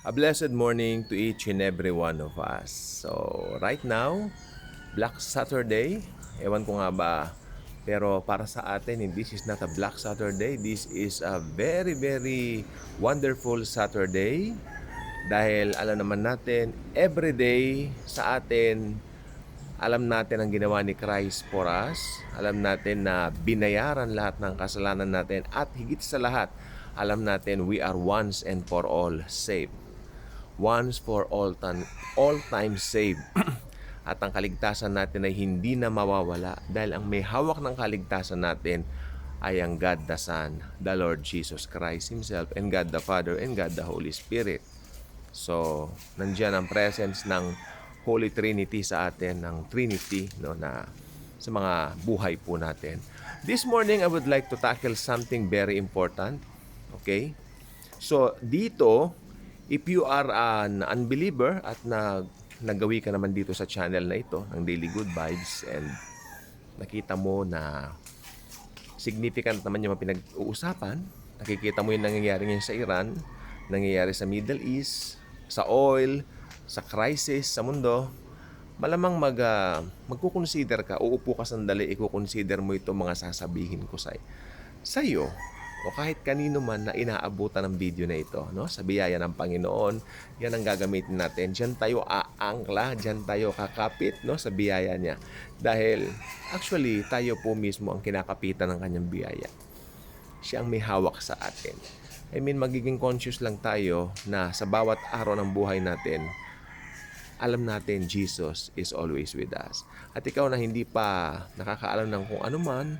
A blessed morning to each and every one of us. So, right now, Black Saturday. Ewan ko nga ba, pero para sa atin, this is not a Black Saturday. This is a very, very wonderful Saturday. Dahil alam naman natin, every day sa atin, alam natin ang ginawa ni Christ for us. Alam natin na binayaran lahat ng kasalanan natin. At higit sa lahat, alam natin we are once and for all saved. Once for all time saved. At ang kaligtasan natin ay hindi na mawawala dahil ang may hawak ng kaligtasan natin ay ang God the Son, the Lord Jesus Christ Himself, and God the Father, and God the Holy Spirit. So, nandiyan ang presence ng Holy Trinity sa atin, ng Trinity, no, na sa mga buhay po natin. This morning, I would like to tackle something very important. Okay? So, dito, if you are an unbeliever at nagawi ka naman dito sa channel na ito ng Daily Good Vibes and nakita mo na significant naman yung pinag-uusapan, nakikita mo yung nangyayari ngayon sa Iran, nangyayari sa Middle East, sa oil, sa crisis sa mundo, malamang magkukonsider ka, uupo ka sandali, ikukonsider mo itong mga sasabihin ko sa iyo o kahit kanino man na inaabutan ng video na ito, no? Sa biyaya ng Panginoon, yan ang gagamitin natin. Diyan tayo aangkla, diyan tayo kakapit, no, sa biyaya niya. Dahil actually tayo po mismo ang kinakapitan ng kanyang biyaya. Siya ang may hawak sa atin. I mean, magiging conscious lang tayo na sa bawat araw ng buhay natin, alam natin Jesus is always with us. At ikaw na hindi pa nakakaalam ng kung ano man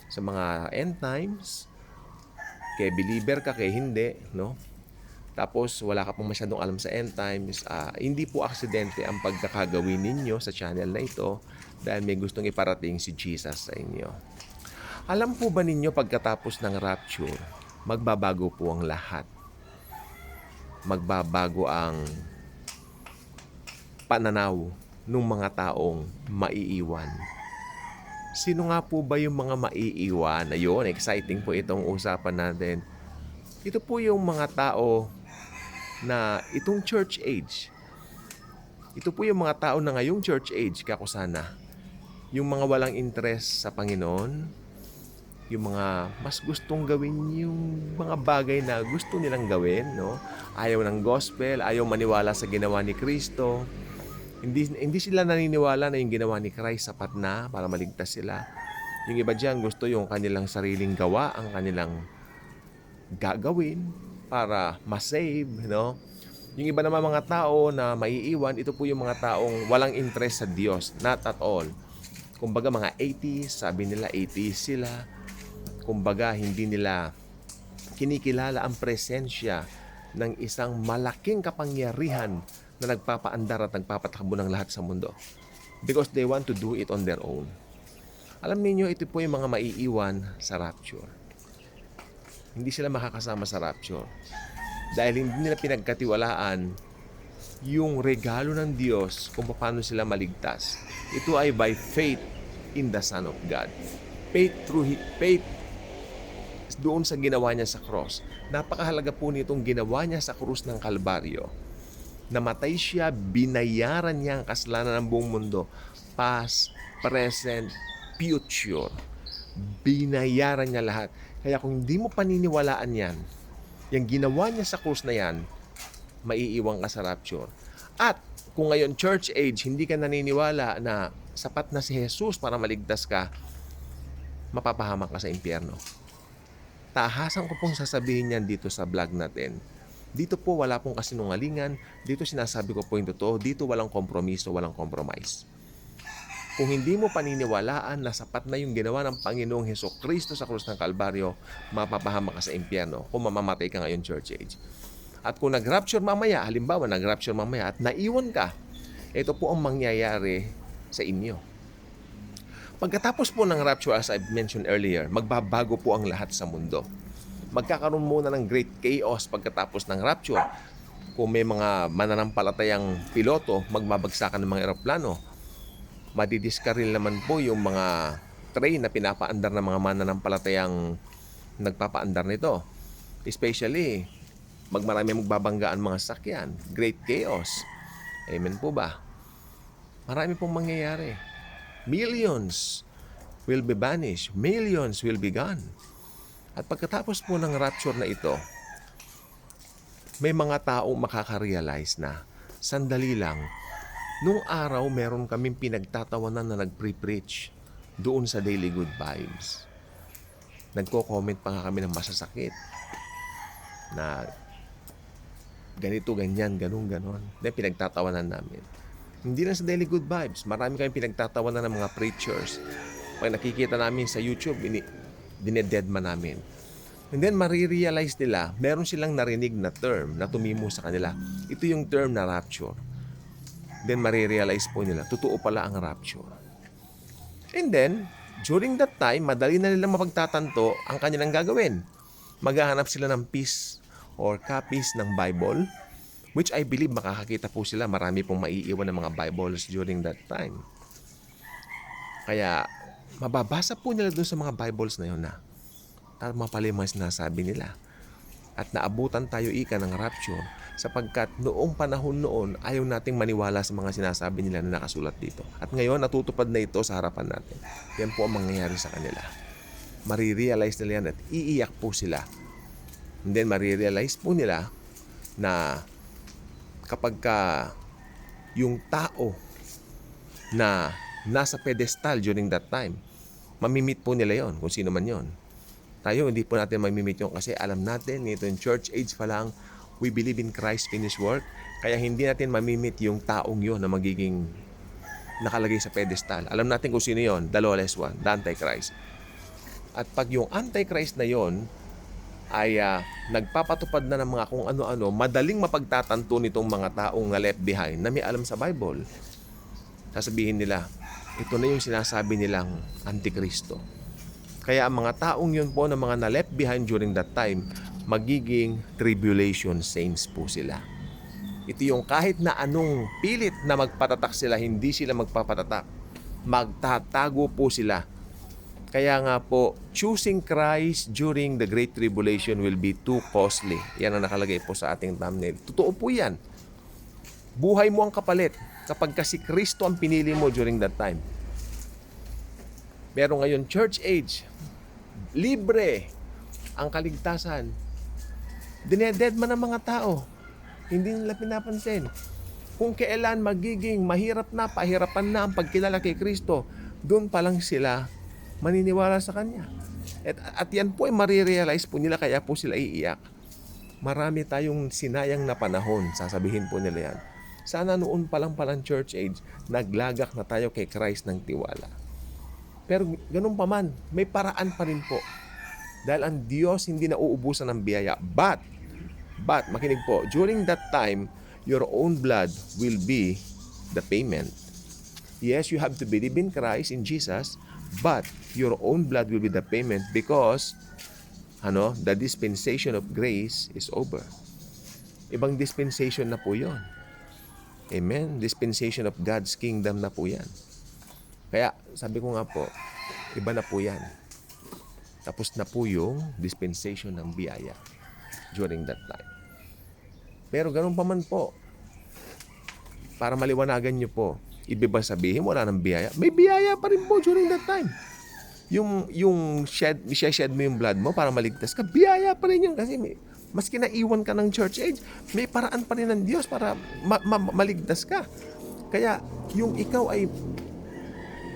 sa mga end times, kay believer ka, kay hindi, no? Tapos wala ka pang masyadong alam sa end times, hindi po aksidente ang pagkakagawin ninyo sa channel na ito dahil may gustong iparating si Jesus sa inyo. Alam po ba ninyo pagkatapos ng rapture, magbabago po ang lahat. Magbabago ang pananaw ng mga taong maiiwan. Sino nga po ba yung mga maiiwan? Ayun, exciting po itong usapan natin. Ito po yung mga tao na itong church age. Ito po yung mga tao na ngayong church age, kakusana. Yung mga walang interest sa Panginoon, yung mga mas gustong gawin yung mga bagay na gusto nilang gawin, no? Ayaw ng gospel, ayaw maniwala sa ginawa ni Kristo. Hindi sila naniniwala na yung ginawa ni Christ sapat na para maligtas sila. Yung iba diyan gusto yung kanilang sariling gawa, ang kanilang gagawin para ma-save, no? Yung iba naman mga tao na maiiwan, ito po yung mga taong walang interest sa Diyos, not at all. Kumbaga mga atheists, sabi nila atheists sila. Kumbaga hindi nila kinikilala ang presensya ng isang malaking kapangyarihan na nagpapaandar at nagpapatakbo ng lahat sa mundo. Because they want to do it on their own. Alam niyo, ito po yung mga maiiwan sa rapture. Hindi sila makakasama sa rapture. Dahil hindi nila pinagkatiwalaan yung regalo ng Diyos kung paano sila maligtas. Ito ay by faith in the Son of God. Faith doon sa ginawa niya sa cross. Napakahalaga po nitong ginawa niya sa krus ng Kalbaryo. Namatay siya, binayaran niya ang kasalanan ng buong mundo. Past, present, future. Binayaran niya lahat. Kaya kung hindi mo paniniwalaan yan, yung ginawa niya sa krus na yan, maiiwan ka sa rapture. At kung ngayon church age, hindi ka naniniwala na sapat na si Jesus para maligtas ka, mapapahamak ka sa impyerno. Tahasan ko pong sasabihin yan dito sa vlog natin. Dito po wala pong kasinungalingan. Dito sinasabi ko po yung totoo. Dito walang kompromiso, walang compromise. Kung hindi mo paniniwalaan na sapat na yung ginawa ng Panginoong Hesukristo sa krus ng Kalbaryo, mapapahamak ka sa impyerno kung mamamatay ka ngayon church age. At kung nag-rapture mamaya, halimbawa nag-rapture mamaya at naiwan ka, ito po ang mangyayari sa inyo. Pagkatapos po ng rapture, as I mentioned earlier, magbabago po ang lahat sa mundo. Magkakaroon muna ng great chaos pagkatapos ng rapture. Kung may mga mananampalatayang piloto, magbabagsakan ng mga eroplano. Madidiskaril naman po yung mga train na pinapaandar ng mga mananampalatayang nagpapaandar nito. Especially, Marami magbabanggaan mga sasakyan. Great chaos. Amen po ba? Marami pong mangyayari. Millions will be banished. Millions will be gone. At pagkatapos po ng rapture na ito, may mga taong makaka-realize na, sandali lang, nung araw meron kaming pinagtatawanan na nag-pre-preach doon sa Daily Good Vibes. Nagko-comment pa nga kami ng masasakit na ganito, ganyan, ganon. Then pinagtatawanan namin. Hindi lang sa Daily Good Vibes, marami kami pinagtatawanan ng mga preachers. Pag nakikita namin sa YouTube, dinededma namin. And then marirealize nila, meron silang narinig na term na tumimo sa kanila. Ito yung term na rapture. Then marirealize po nila, totoo pala ang rapture. And then, during that time, madali na nilang mapagtatanto ang kanilang gagawin. Maghahanap sila ng piece or copies ng Bible, which I believe makakakita po sila. Marami pong maiiwan ng mga Bibles during that time. Kaya, mababasa po nila doon sa mga Bibles na yun na tama pala yung mga sinasabi nila. At naabutan tayo ika ng rapture sapagkat noong panahon noon ayaw nating maniwala sa mga sinasabi nila na nakasulat dito. At ngayon natutupad na ito sa harapan natin. Yan po ang mangyayari sa kanila. Marirealize nila yan at iiyak po sila. And then marirealize po nila na kapag yung tao na nasa pedestal during that time, mamimit po nila yon kung sino man yon. Tayo, hindi po natin mamimit yun kasi alam natin, nito yung church age pa lang, we believe in Christ's finished work. Kaya hindi natin mamimit yung taong yun na magiging nakalagay sa pedestal. Alam natin kung sino yun, the lawless one, the Antichrist. At pag yung Antichrist na yun ay nagpapatupad na ng mga kung ano-ano, madaling mapagtatanto nitong mga taong na left behind na may alam sa Bible. Sasabihin nila, ito na yung sinasabi nilang Antikristo. Kaya ang mga taong yun po na mga na-left behind during that time, magiging tribulation saints po sila. Ito yung kahit na anong pilit na magpatatak sila, hindi sila magpapatatak. Magtatago po sila. Kaya nga po, choosing Christ during the Great Tribulation will be too costly. Yan ang nakalagay po sa ating thumbnail. Totoo po yan. Buhay mo ang kapalit kapag kasi Kristo ang pinili mo during that time. Pero ngayon, church age, libre ang kaligtasan. Dinededma ng mga tao. Hindi nila pinapansin. Kung kailan magiging mahirap na, pahirapan na ang pagkilala kay Kristo, doon pa lang sila maniniwala sa Kanya. At yan po ay marirealize po nila, kaya po sila iiyak. Marami tayong sinayang na panahon, sasabihin po nila yan. Sana noon pa lang palang church age, naglagak na tayo kay Christ ng tiwala. Pero ganun pa man, may paraan pa rin po. Dahil ang Diyos hindi na uubusan ng biyaya. But, makinig po, during that time, your own blood will be the payment. Yes, you have to believe in Christ, in Jesus, but your own blood will be the payment because the dispensation of grace is over. Ibang dispensation na po yon. Amen? Dispensation of God's kingdom na po yan. Kaya, sabi ko nga po, iba na po yan. Tapos na po yung dispensation ng biyaya during that time. Pero ganun pa man po, para maliwanagan nyo po, ibig ba sabihin wala ng biyaya? May biyaya pa rin po during that time. Yung shed mo yung blood mo para maligtas ka, biyaya pa rin yun kasi maski naiwan ka ng church age, may paraan pa rin ng Diyos para maligtas ka. Kaya yung ikaw ay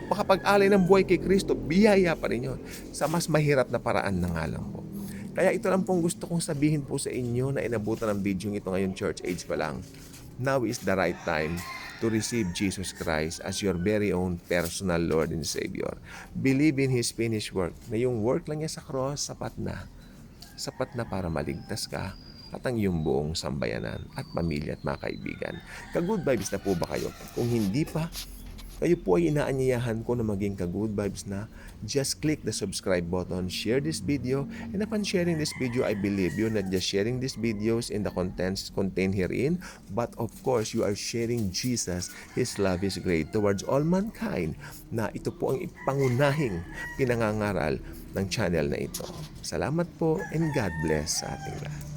makapag-alay ng buhay kay Kristo, biyaya pa rin yun sa mas mahirap na paraan na nga lang po. Kaya ito lang pong gusto kong sabihin po sa inyo na inabutan ng video ito ngayon, church age pa lang. Now is the right time to receive Jesus Christ as your very own personal Lord and Savior. Believe in His finished work. Na yung work lang niya sa cross, sapat na. Sapat na para maligtas ka at ang iyong buong sambayanan at pamilya at mga kaibigan. Ka-good vibes na po ba kayo? Kung hindi pa, kayo po ay inaanyayahan ko na maging ka-good vibes na. Just click the subscribe button, share this video, and upon sharing this video, I believe you're not just sharing these videos and the contents contained herein, but of course, you are sharing Jesus. His love is great towards all mankind, na ito po ang ipangunahing pinangangaral ng channel na ito. Salamat po and God bless sa ating lahat.